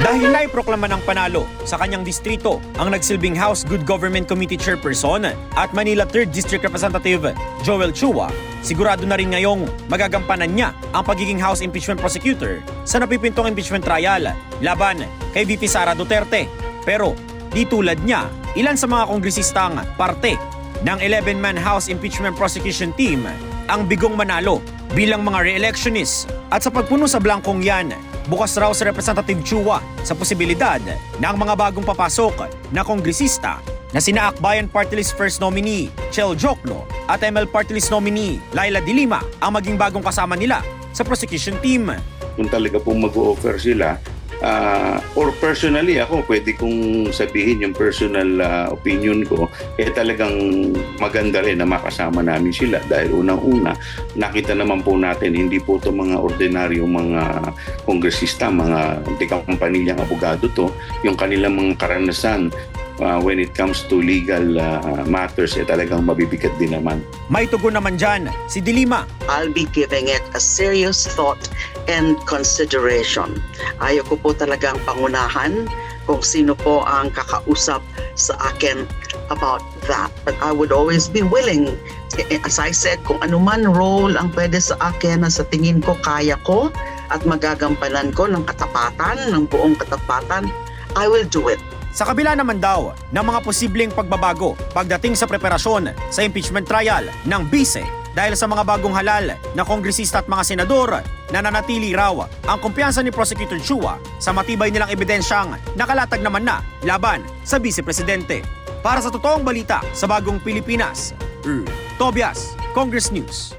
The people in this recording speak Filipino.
Dahil naiproklama ng panalo sa kanyang distrito ang nagsilbing House Good Government Committee Chairperson at Manila 3rd District Representative Joel Chua, sigurado na rin ngayong magagampanan niya ang pagiging House Impeachment Prosecutor sa napipintong impeachment trial laban kay VP Sara Duterte. Pero di tulad niya, ilan sa mga kongresistang parte ng 11-man House Impeachment Prosecution Team ang bigong manalo bilang mga re-electionists. At sa pagpuno sa blankong yan, bukas raw si Representative Chua sa posibilidad ng mga bagong papasok na kongresista na sina Akbayan Party List First Nominee Chel Jokno at ML Party List Nominee Laila De Lima ang maging bagong kasama nila sa prosecution team. Kung talaga pong mag-o-offer sila, or personally ako, pwede kong sabihin yung personal opinion ko, talagang maganda rin na makasama namin sila dahil unang-una, nakita naman po natin, hindi po ito mga ordinaryong mga kongresista, mga dikampanilyang abogado to, yung kanilang mga karanasan when it comes to legal matters, talagang mabibigat din naman. May tugon naman dyan si De Lima. I'll be giving it a serious thought and consideration. Ayaw ko po talagang pangunahan kung sino po ang kakausap sa akin about that. But I would always be willing, as I said, kung anuman role ang pwede sa akin na sa tingin ko kaya ko at magagampanan ko ng katapatan, ng buong katapatan, I will do it. Sa kabila naman daw ng mga posibleng pagbabago pagdating sa preparasyon sa impeachment trial ng bise dahil sa mga bagong halal na kongresista at mga senador, nananatili raw ang kumpiyansa ni Prosecutor Chua sa matibay nilang ebidensyang nakalatag naman na laban sa vice-presidente. Para sa totoong balita sa bagong Pilipinas, Tobias, Congress News.